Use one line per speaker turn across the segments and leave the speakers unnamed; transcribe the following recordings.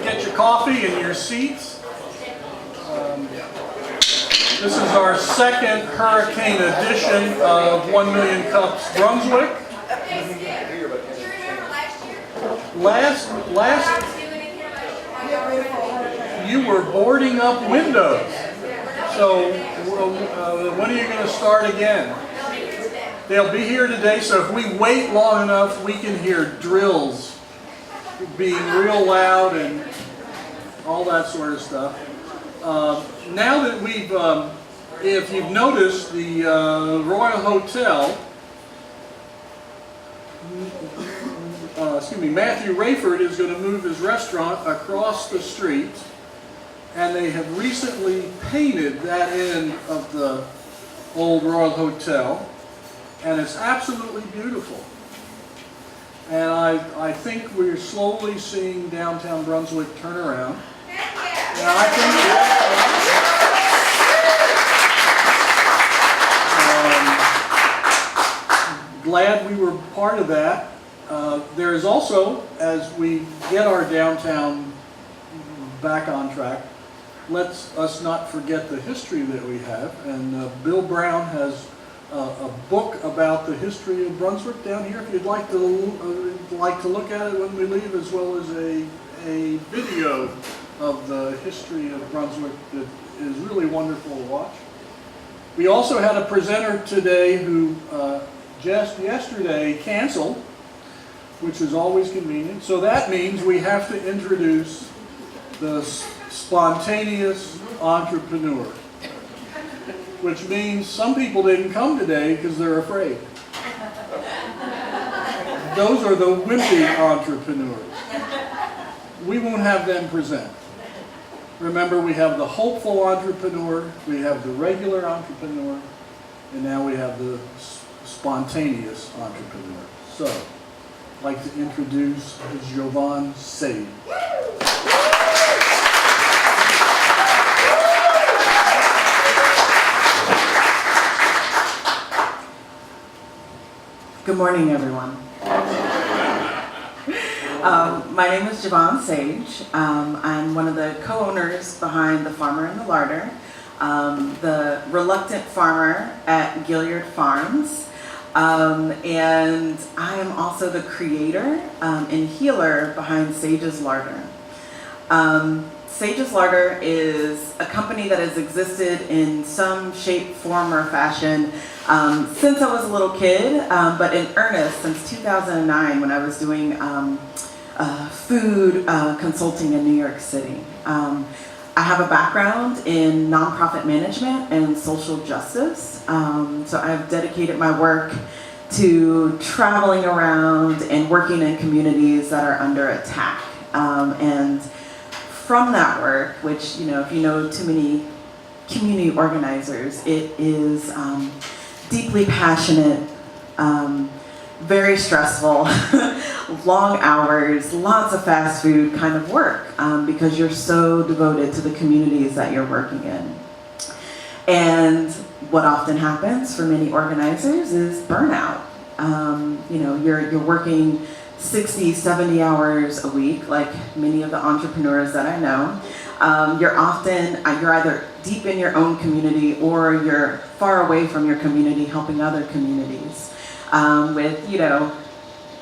get your coffee and your seats. This is our second hurricane edition of 1 Million Cups Brunswick. Last you were boarding up windows. So when are you going to start again? They'll be here today, so if we wait long enough, we can hear drills being real loud and all that sort of stuff. Now that we've, if you've noticed, the Royal Hotel, Matthew Rayford is going to move his restaurant across the street, and they have recently painted that end of the old Royal Hotel, and it's absolutely beautiful. And I think we're slowly seeing downtown Brunswick turn around. And I think glad we were part of that. There is also, as we get our downtown back on track, let's us not forget the history that we have. And Bill Brown has a book about the history of Brunswick down here. If you'd like to look at it when we leave, as well as a video of the history of Brunswick that is really wonderful to watch. We also had a presenter today who just yesterday canceled, which is always convenient. So that means we have to introduce the spontaneous entrepreneur, which means some people didn't come today because they're afraid. Those are the wimpy entrepreneurs. We won't have them present. Remember, we have the hopeful entrepreneur, we have the regular entrepreneur, and now we have the spontaneous entrepreneur. So, I'd like to introduce Jovan Sage.
Good morning, everyone. My name is Jovan Sage. I'm one of the co-owners behind The Farmer and the Larder, the reluctant farmer at Gilliard Farms, and I am also the creator and healer behind Sage's Larder. Sage's Larder is a company that has existed in some shape, form, or fashion since I was a little kid, but in earnest since 2009 when I was doing food consulting in New York City. I have a background in nonprofit management and social justice, so I've dedicated my work to traveling around and working in communities that are under attack. And from that work, which, you know, if you know too many community organizers, it is deeply passionate, very stressful, long hours, lots of fast food kind of work, because you're so devoted to the communities that you're working in. And what often happens for many organizers is burnout. You know, you're working 60, 70 hours a week, like many of the entrepreneurs that I know. You're either deep in your own community or you're far away from your community helping other communities. With, you know,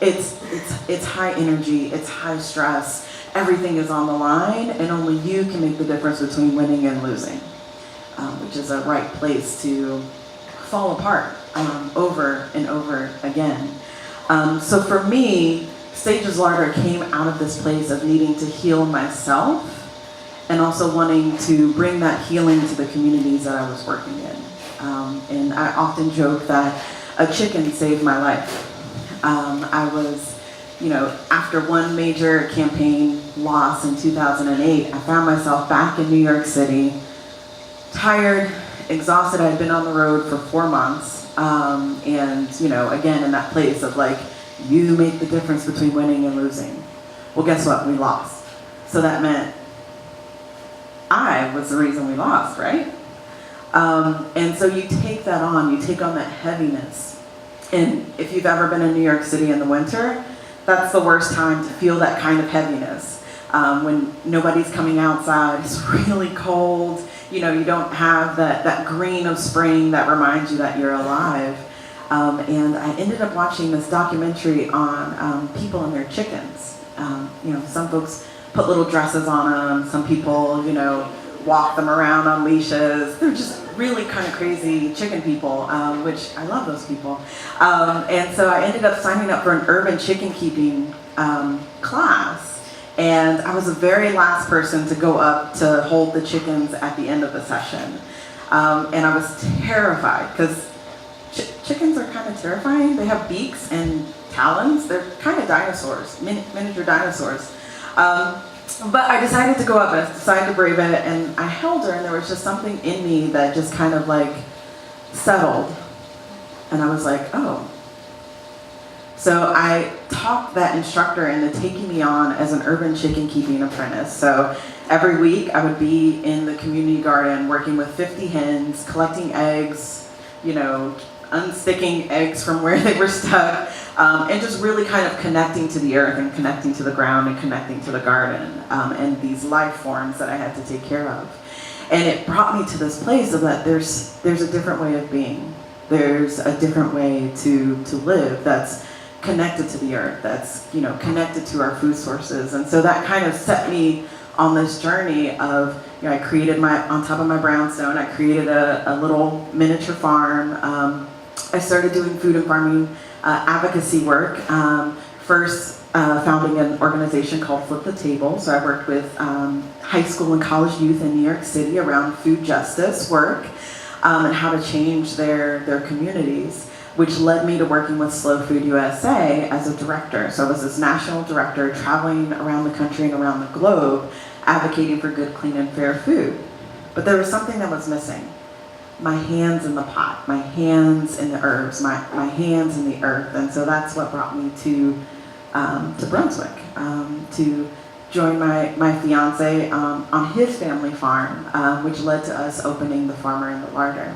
it's high energy, it's high stress, everything is on the line, and only you can make the difference between winning and losing, which is a right place to fall apart over and over again. So for me, Sage's Larder came out of this place of needing to heal myself and also wanting to bring that healing to the communities that I was working in. And I often joke that a chicken saved my life. I was, you know, after one major campaign loss in 2008, I found myself back in New York City, tired, exhausted. I had been on the road for 4 months. And, you know, again, in that place of like, you make the difference between winning and losing. Well, guess what? We lost. So that meant I was the reason we lost, right? And so you take that on, you take on that heaviness. And if you've ever been in New York City in the winter, that's the worst time to feel that kind of heaviness. when nobody's coming outside, it's really cold. You know, you don't have that green of spring that reminds you that you're alive. And I ended up watching this documentary on people and their chickens. You know, some folks put little dresses on them. Some people, you know, walk them around on leashes. They're just really kind of crazy chicken people, which I love those people. And so I ended up signing up for an urban chicken keeping class. And I was the very last person to go up to hold the chickens at the end of the session. And I was terrified because chickens are kind of terrifying. They have beaks and talons. They're kind of dinosaurs, miniature dinosaurs. But I decided to go up, and I decided to brave it, and I held her, and there was just something in me that just kind of like settled. And I was like, oh. So I talked that instructor into taking me on as an urban chicken keeping apprentice. So every week I would be in the community garden working with 50 hens, collecting eggs, you know, unsticking eggs from where they were stuck, and just really kind of connecting to the earth and connecting to the ground and connecting to the garden, and these life forms that I had to take care of. And it brought me to this place of that there's a different way of being. There's a different way to live that's connected to the earth, that's, you know, connected to our food sources. And so that kind of set me on this journey of, you know, I created on top of my brownstone, I created a little miniature farm. I started doing food and farming advocacy work. First, founding an organization called Flip the Table. So I worked with high school and college youth in New York City around food justice work and how to change their communities, which led me to working with Slow Food USA as a director. So I was this national director traveling around the country and around the globe, advocating for good, clean, and fair food. But there was something that was missing. My hands in the pot, my hands in the herbs, my hands in the earth. And so that's what brought me to Brunswick, to join my fiance on his family farm, which led to us opening the Farmer and the Larder.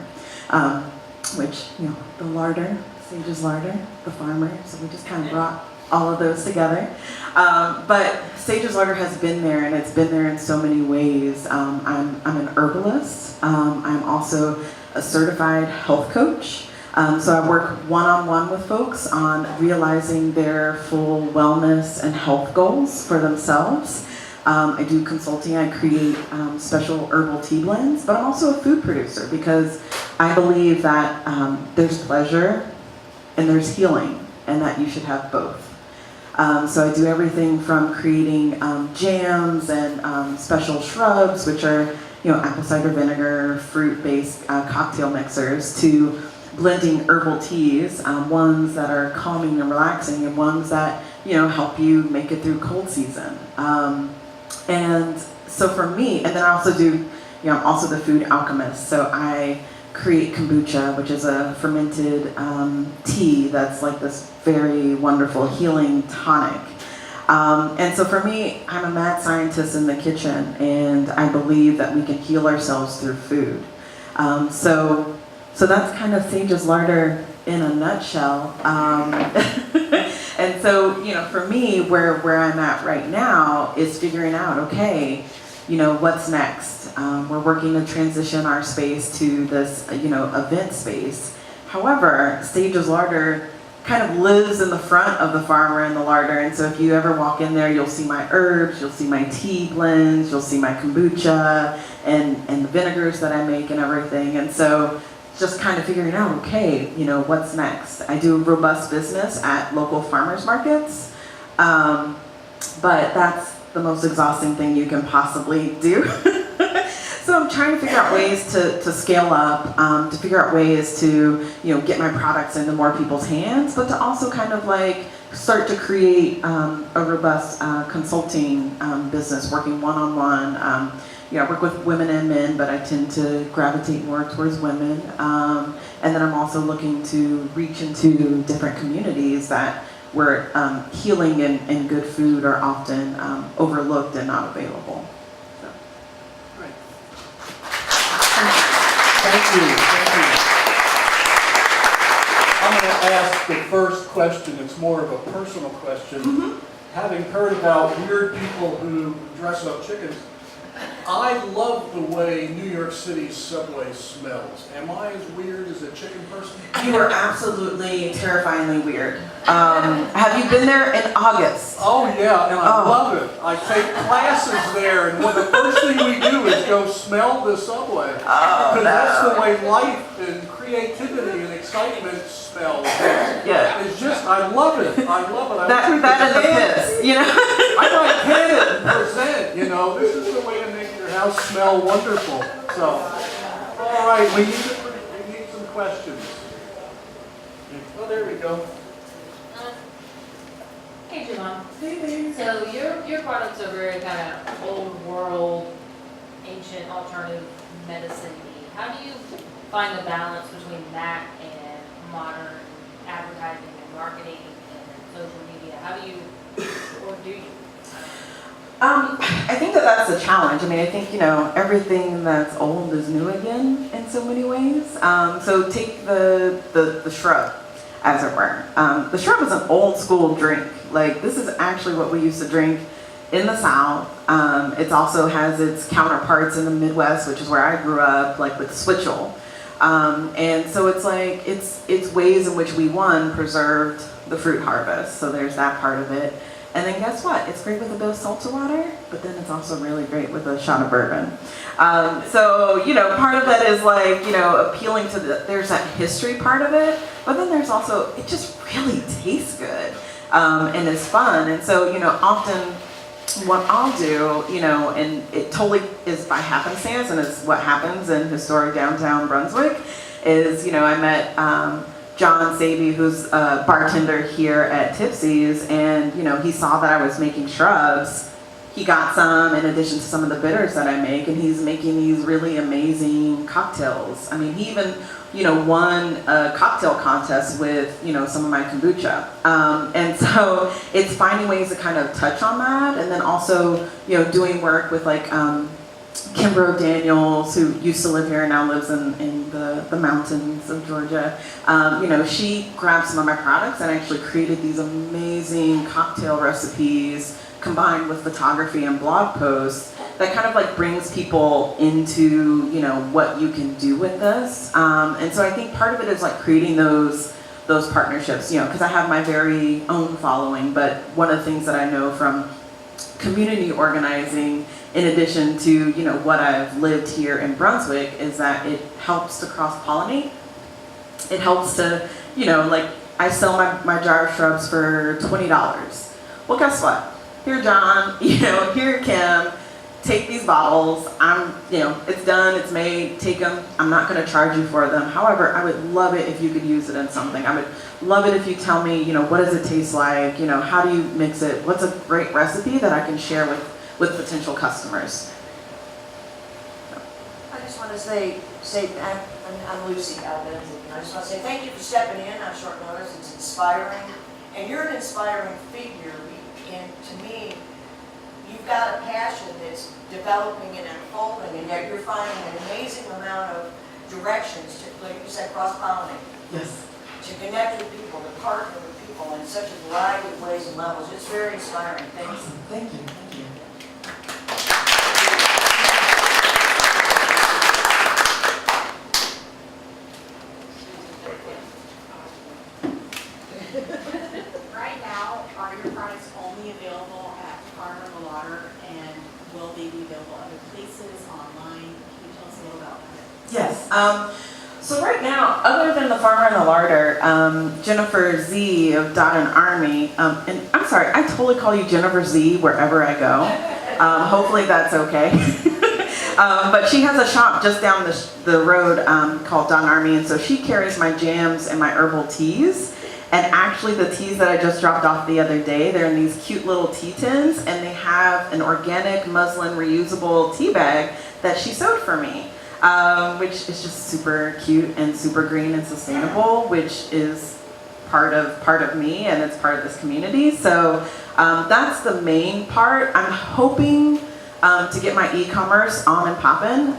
Which, you know, the larder, Sage's larder, the farmer, so we just kind of brought all of those together. But Sage's larder has been there, and it's been there in so many ways. I'm an herbalist. I'm also a certified health coach. So I work one-on-one with folks on realizing their full wellness and health goals for themselves. I do consulting. I create special herbal tea blends, but I'm also a food producer because I believe that there's pleasure and there's healing, and that you should have both. So I do everything from creating jams and special shrubs, which are, you know, apple cider vinegar, fruit-based cocktail mixers, to blending herbal teas, ones that are calming and relaxing, and ones that, you know, help you make it through cold season. And so for me, and then I also do, you know, I'm also the food alchemist. So I create kombucha, which is a fermented tea that's like this very wonderful healing tonic. And so for me, I'm a mad scientist in the kitchen, and I believe that we can heal ourselves through food. So that's kind of Sage's Larder in a nutshell. And so, you know, for me, where I'm at right now is figuring out, okay, you know, what's next? We're working to transition our space to this, you know, event space. However, Sage's Larder kind of lives in the front of the Farmer and the Larder, and so if you ever walk in there, you'll see my herbs, you'll see my tea blends, you'll see my kombucha, and the vinegars that I make and everything. And so just kind of figuring out, okay, you know, what's next? I do a robust business at local farmers markets, but that's the most exhausting thing you can possibly do. So I'm trying to figure out ways to scale up, to figure out ways to, you know, get my products into more people's hands, but to also kind of like start to create a robust consulting business, working one-on-one. You know, I work with women and men, but I tend to gravitate more towards women. And then I'm also looking to reach into different communities that where healing and good food are often overlooked and not available. So.
Right. Thank you. I'm going to ask the first question. It's more of a personal question. having heard about weird people who dress up chickens, I love the way New York City's subway smells. Am I as weird as a chicken person?
You are absolutely terrifyingly weird. Have you been there in August?
Oh yeah, and I love it. I take classes there, and the first thing we do is go smell the subway. Because that's the way life and creativity and excitement smells.
Yeah.
It's just, I love it. I love it.
That and the piss, you know?
I might can it and present, you know. This is the way to make your house smell wonderful. So, all right, we need some questions. Oh, there we go.
Hey, Jovan. So your products are very kind of old world, ancient alternative medicine. How do you find the balance between that and modern advertising and marketing and social media? How do you, or do you?
I think that's the challenge. I mean, I think, everything that's old is new again in so many ways. So take the shrub, as it were. The shrub is an old school drink. Like, this is actually what we used to drink in the South. It also has its counterparts in the Midwest, which is where I grew up, like with switchel. And so it's like, it's ways in which we, preserved the fruit harvest. So there's that part of it. And then guess what? It's great with a bit of salsa water, but then it's also really great with a shot of bourbon. So, part of that is like, appealing to there's that history part of it, but then there's also, it just really tastes good, and is fun. And so, often what I'll do, and it totally is by happenstance, and it's what happens in historic downtown Brunswick, is, I met, John Saby, who's a bartender here at Tipsy's, and he saw that I was making shrubs. He got some in addition to some of the bitters that I make, and he's making these really amazing cocktails. I mean, he even won a cocktail contest with some of my kombucha. And so it's finding ways to kind of touch on that, and then also doing work with like Kimbrough Daniels, who used to live here and now lives in the mountains of Georgia. She grabbed some of my products and actually created these amazing cocktail recipes combined with photography and blog posts that kind of like brings people into, what you can do with this. And so I think part of it is like creating those partnerships, because I have my very own following, but one of the things that I know from community organizing, in addition to what I've lived here in Brunswick, is that it helps to cross-pollinate. It helps to, like I sell my jar of shrubs for $20. Well, guess what? Here, John, here, Kim, take these bottles. It's done, it's made, take them. I'm not going to charge you for them. However, I would love it if you could use it in something. I would love it if you tell me, what does it taste like? How do you mix it? What's a great recipe that I can share with potential customers?
I just want to say I'm Lucy Alvin. I just want to say thank you for stepping in on short notice. It's inspiring, and you're an inspiring figure. And to me, you've got a passion that's developing and unfolding, and yet you're finding an amazing amount of directions to, like you said, cross-pollinate.
Yes.
To connect with people, to partner with people in such a variety of ways and levels. It's very inspiring. Thank you.
Thank you. Thank you.
Right now, are your products only available at Farmer and Larder, and will they be available other places, online? Can you tell us a little about that?
Yes. So right now, other than the Farmer and the Larder, Jennifer Z of Dot and Army, and I'm sorry, I totally call you Jennifer Z wherever I go. Hopefully that's okay. But she has a shop just down the road called Dot and Army, and so she carries my jams and my herbal teas. And actually the teas that I just dropped off the other day, they're in these cute little tea tins, and they have an organic muslin reusable tea bag that she sewed for me. Which is just super cute and super green and sustainable, which is part of me, and it's part of this community. So that's the main part. I'm hoping to get my e-commerce on and popping.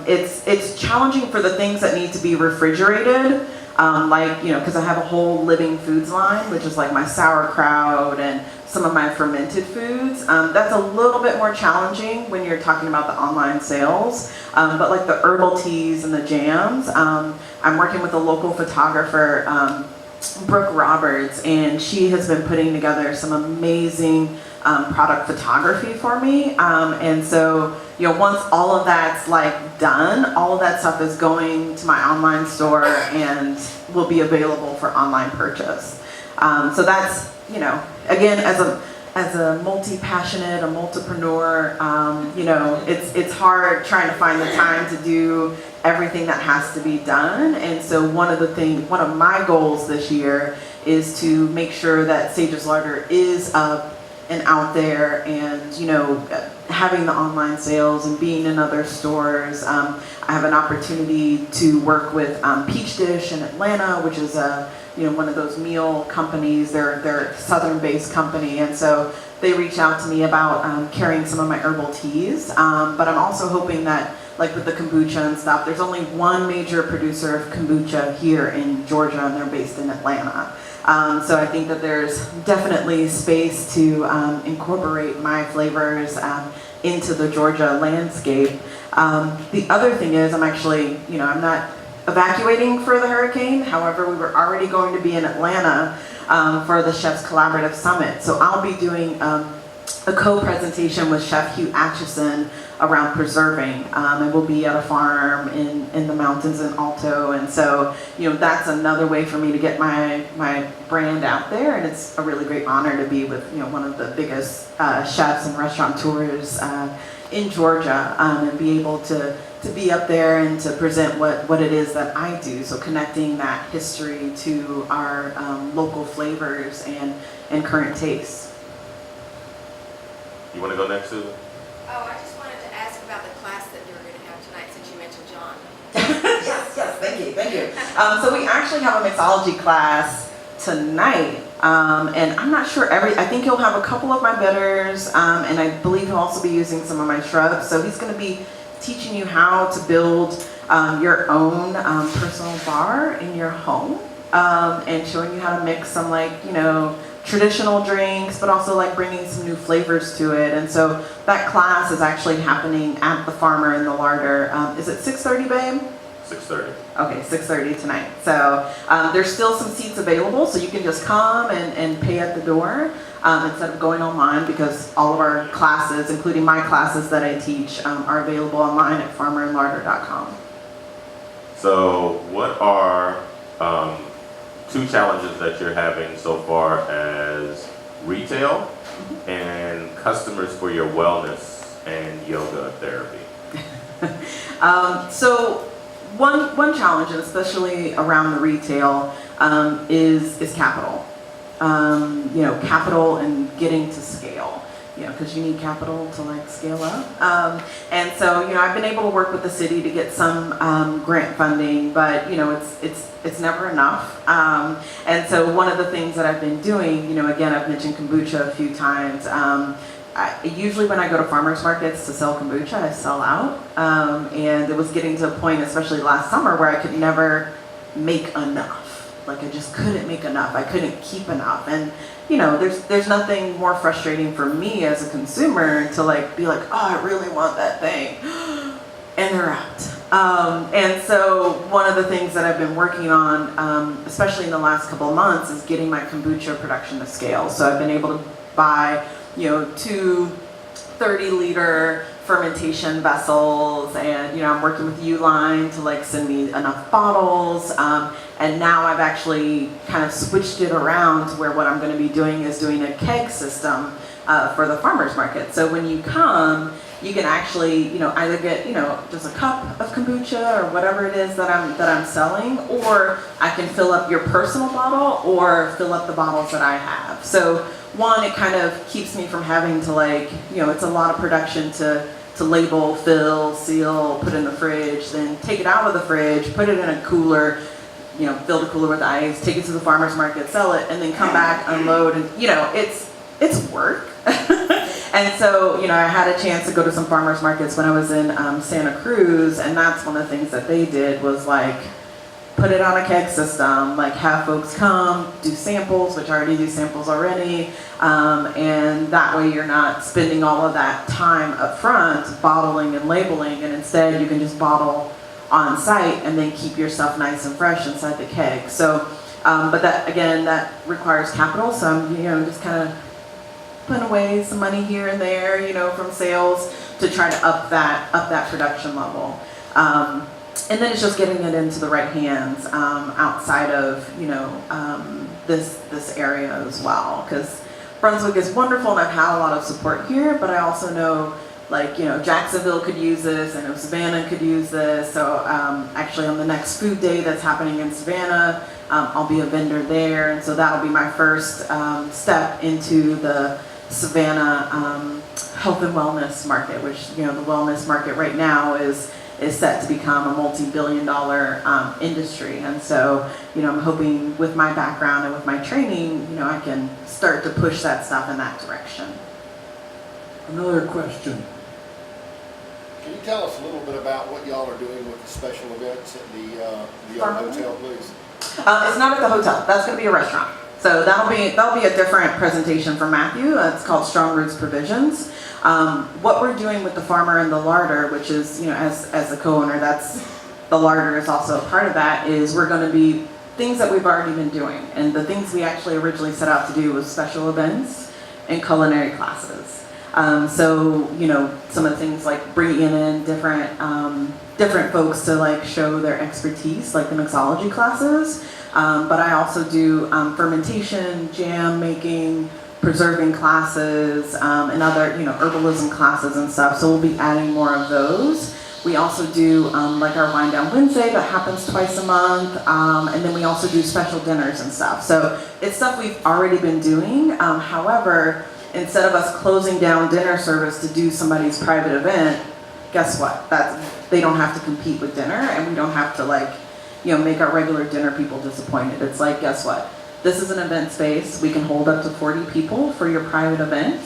It's challenging for the things that need to be refrigerated, because I have a whole living foods line, which is like my sauerkraut and some of my fermented foods. That's a little bit more challenging when you're talking about the online sales, but like the herbal teas and the jams, I'm working with a local photographer, Brooke Roberts, and she has been putting together some amazing product photography for me. And so, once all of that's like done, all of that stuff is going to my online store and will be available for online purchase. So that's, again, as a multi-passionate, a multipreneur, it's hard trying to find the time to do everything that has to be done. And so one of my goals this year is to make sure that Sage's Larder is up and out there, and having the online sales and being in other stores. I have an opportunity to work with Peach Dish in Atlanta, which is one of those meal companies. They're a southern-based company, and so they reached out to me about carrying some of my herbal teas. But I'm also hoping that, like with the kombucha and stuff, there's only one major producer of kombucha here in Georgia, and they're based in Atlanta. So I think that there's definitely space to incorporate my flavors into the Georgia landscape. The other thing is I'm actually, I'm not evacuating for the hurricane. However, we were already going to be in Atlanta for the Chefs Collaborative Summit. So I'll be doing a co-presentation with Chef Hugh Atchison around preserving, and we'll be at a farm in the mountains in Alto, and so that's another way for me to get my brand out there, and it's a really great honor to be with one of the biggest chefs and restaurateurs in Georgia, and be able to be up there and to present what it is that I do. So connecting that history to our local flavors and current tastes.
You want to go next, Susan?
Oh, I just wanted to ask about the class that you're going to have tonight, since you mentioned John.
Yes, thank you. So we actually have a mixology class tonight, and I'm not sure I think he'll have a couple of my bitters, and I believe he'll also be using some of my shrubs. So he's going to be teaching you how to build your own personal bar in your home, and showing you how to mix some traditional drinks, but also bringing some new flavors to it. And so that class is actually happening at the Farmer in the Larder. Is it 6:30, babe?
6:30.
Okay, 6:30 tonight. So there's still some seats available, so you can just come and pay at the door instead of going online, because all of our classes, including my classes that I teach, are available online at farmerandlarder.com.
So what are two challenges that you're having so far as retail and customers for your wellness and yoga therapy?
So one challenge, and especially around the retail, is capital. Capital and getting to scale. Because you need capital to scale up. And so I've been able to work with the city to get some grant funding, but it's never enough. And so one of the things that I've been doing, again, I've mentioned kombucha a few times. Usually when I go to farmers markets to sell kombucha, I sell out. And it was getting to a point, especially last summer, where I could never make enough. I just couldn't make enough. I couldn't keep enough. And there's nothing more frustrating for me as a consumer to be like, oh, I really want that thing, and they're out. And so one of the things that I've been working on, especially in the last couple of months, is getting my kombucha production to scale. So I've been able to buy, 2 30-liter fermentation vessels, and I'm working with Uline to send me enough bottles, and now I've actually kind of switched it around to where what I'm going to be doing is doing a keg system for the farmers market. So when you come, you can actually either get just a cup of kombucha or whatever it is that I'm selling, or I can fill up your personal bottle or fill up the bottles that I have. So one, it kind of keeps me from having to it's a lot of production to label, fill, seal, put in the fridge, then take it out of the fridge, put it in a cooler, fill the cooler with ice, take it to the farmer's market, sell it, and then come back, unload, and it's work. And so I had a chance to go to some farmer's markets when I was in Santa Cruz, and that's one of the things that they did was put it on a keg system, like have folks come, do samples, which I already do samples already, and that way you're not spending all of that time up front bottling and labeling, and instead you can just bottle on site and then keep your stuff nice and fresh inside the keg. So, but that, again, that requires capital, so I'm, just kind of putting away some money here and there, from sales to try to up that production level. And then it's just getting it into the right hands outside of, this area as well. Because Brunswick is wonderful and I've had a lot of support here, but I also know, Jacksonville could use this, I know Savannah could use this. So actually on the next food day that's happening in Savannah, I'll be a vendor there. And so that'll be my first step into the Savannah health and wellness market, which, the wellness market right now is set to become a multi-billion-dollar industry. And so, I'm hoping with my background and with my training, I can start to push that stuff in that direction.
Another question.
Can you tell us a little bit about what y'all are doing with the special events at the
Farm
hotel, please?
It's not at the hotel. That's going to be a restaurant. So that'll be a different presentation for Matthew. It's called Strong Roots Provisions. What we're doing with the farmer and the larder, which is, as the co-owner, that's the larder is also a part of that, is we're going to be things that we've already been doing. And the things we actually originally set out to do was special events and culinary classes. So, some of the things like bringing in different folks to show their expertise, like the mixology classes. But I also do fermentation, jam making, preserving classes, and other, herbalism classes and stuff. So we'll be adding more of those. We also do our Wine Down Wednesday that happens twice a month. And then we also do special dinners and stuff. So it's stuff we've already been doing. However, instead of us closing down dinner service to do somebody's private event, guess what? They don't have to compete with dinner, and we don't have to make our regular dinner people disappointed. It's like, guess what? This is an event space. We can hold up to 40 people for your private event,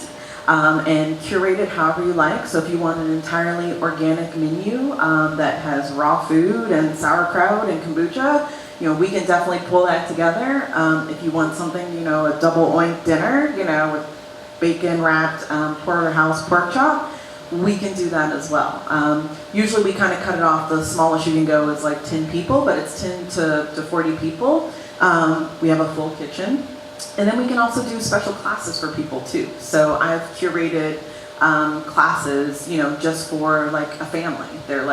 and curate it however you like. So if you want an entirely organic menu that has raw food and sauerkraut and kombucha, we can definitely pull that together. If you want something, a double oink dinner, with bacon wrapped porterhouse pork chop, we can do that as well. Usually we kind of cut it off. The smallest you can go is 10 people, but it's 10 to 40 people. We have a full kitchen. And then we can also do special classes for people too. So I've curated classes, just for a family. They're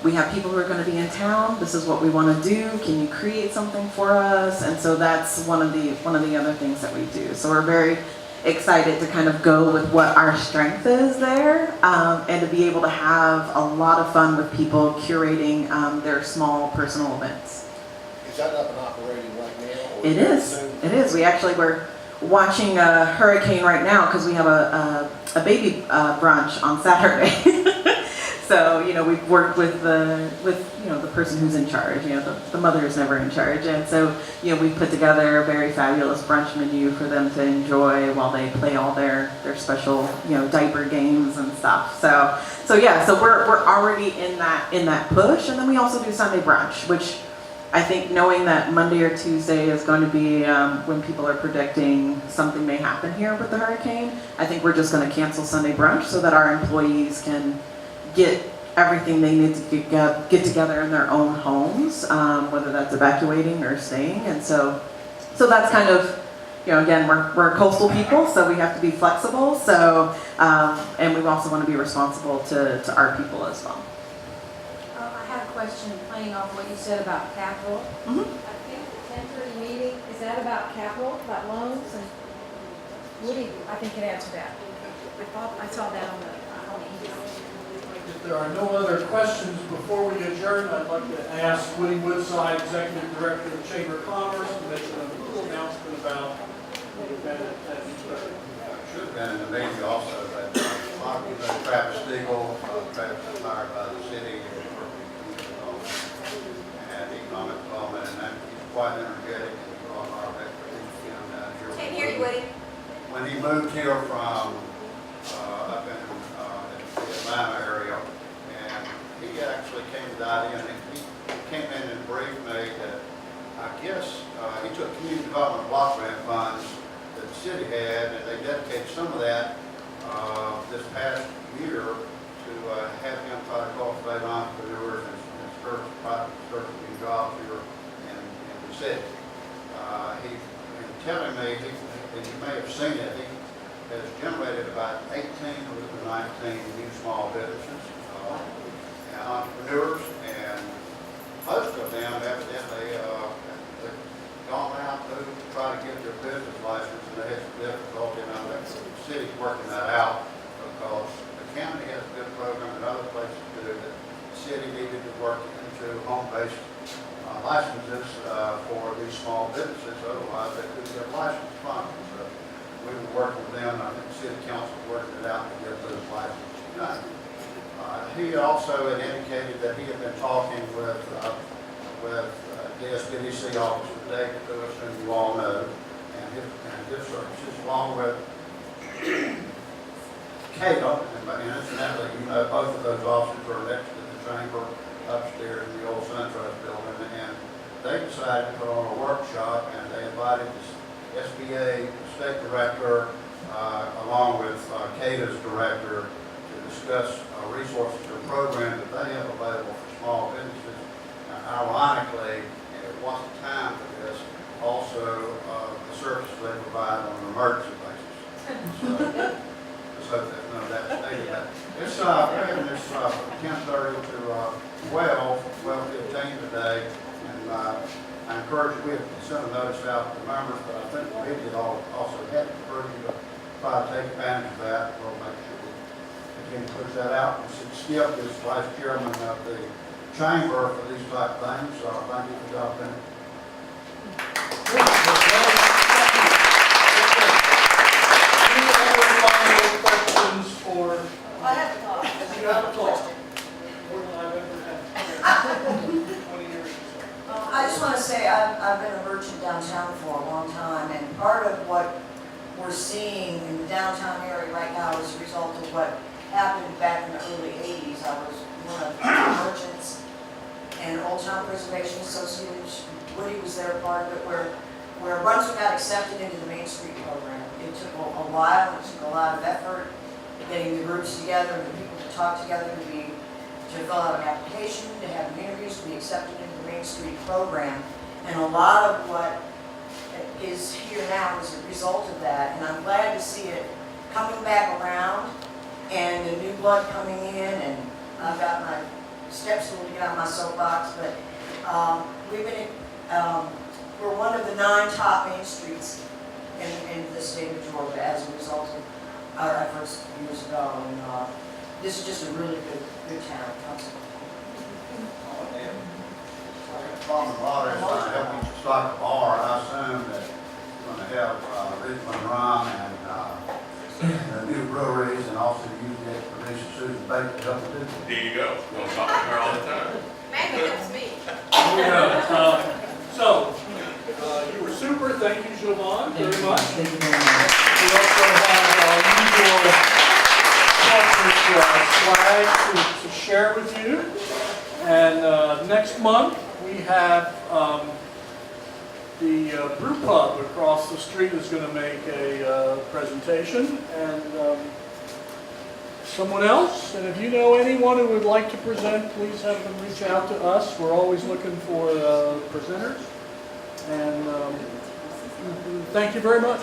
we have people who are going to be in town. This is what we want to do. Can you create something for us? And so that's one of the other things that we do. So we're very excited to kind of go with what our strength is there, and to be able to have a lot of fun with people curating their small personal events.
Is that up and operating right now? Or
It is.
soon?
It is. We're watching a hurricane right now because we have a baby brunch on Saturday. So we've worked with the person who's in charge. The mother is never in charge, and so we put together a very fabulous brunch menu for them to enjoy while they play all their special diaper games and stuff. So we're already in that push, and then we also do Sunday brunch, which I think knowing that Monday or Tuesday is going to be when people are predicting something may happen here with the hurricane, I think we're just going to cancel Sunday brunch so that our employees can get everything they need to get together in their own homes, whether that's evacuating or staying. And so that's kind of, again, we're coastal people, so we have to be flexible. So, and we also want to be responsible to our people as well.
I have a question playing off what you said about capital.
Mhm.
I think the 10:30 meeting, is that about capital, about loans? And Woody, I think, can answer that. I thought I saw that on the email.
If there are no other questions before we adjourn, I'd like to ask Woody Woodside, Executive Director of the Chamber of Commerce, to make a little announcement about the event at Newcastle.
Should have been in the meeting also, but Travis Stegall, Travis was hired by the city and economic development, and that he's quite energetic and brought a lot of expertise down here.
Can't hear you, Woody.
When he moved here from up in the Atlanta area, and he actually came to the idea, and he came in and briefed me that, I guess, he took community development block grant funds that the city had, and they dedicated some of that this past year to have him try to cultivate entrepreneurs and start new jobs here in the city. He, in telling me, and you may have seen it, he has generated about 18 or 19 new small businesses, and entrepreneurs, and most of them evidently have gone out to try to get their business license, and they had some difficulty, and I think the city's working that out because the county has a good program and other places do that. The city needed to work into home-based licenses for these small businesses, otherwise they couldn't get license funding. So we were working with them, and I think the city council worked it out to get those licenses done. He also had indicated that he had been talking with the SBDC officer, David Lewis, whom you all know, and his services, along with Cato, and incidentally, you know, both of those officers are next to the chamber upstairs in the old SunTrust building, and they decided to put on a workshop, and they invited the SBA state director, along with Cato's director, to discuss resources and programs that they have available for small businesses. Ironically, and it wasn't time for this, also the services they provide on an emergency basis. So, let's hope that none of that stated. It's from 10:30 to 12:15 today, and I encourage you, we have sent a notice out to the members, but I think the media also had to encourage you to try to take advantage of that. We'll make sure we continue to push that out. And since Skip is vice chairman of the chamber for these type of things, so thank you for the opportunity.
Any other final questions for?
I have a thought.
You have a thought. More than I've ever had. 20 years or so.
I just want to say I've been a merchant downtown for a long time, and part of what we're seeing in the downtown area right now is a result of what happened back in the early 80s. I was one of the merchants and Old Town Preservation Association. Woody was there, part of it, where Brunswick got accepted into the Main Street program. It took a while, it took a lot of effort getting the groups together and the people to talk together to fill out an application, to have interviews, to be accepted into the Main Street program. And a lot of what is here now is a result of that, and I'm glad to see it coming back around and the new blood coming in, and I've got my stepstool to get on my soapbox, but we're one of the 9 top main streets in the state of Georgia as a result of our efforts years ago, and this is just a really good town.
Farmer Larder is going to help you start the bar. I assume that you're going to have Richmond Rum and the new breweries, and also use that producer Susan Baker to help you do that.
There you go. We'll talk to her all the time.
Maybe that's me.
So, you were super. Thank you, Jovan, very much.
Thank you very much.
We also have our usual swag to share with you. And next month, we have the brew pub across the street is going to make a presentation, and someone else. And if you know anyone who would like to present, please have them reach out to us. We're always looking for presenters. And thank you very much.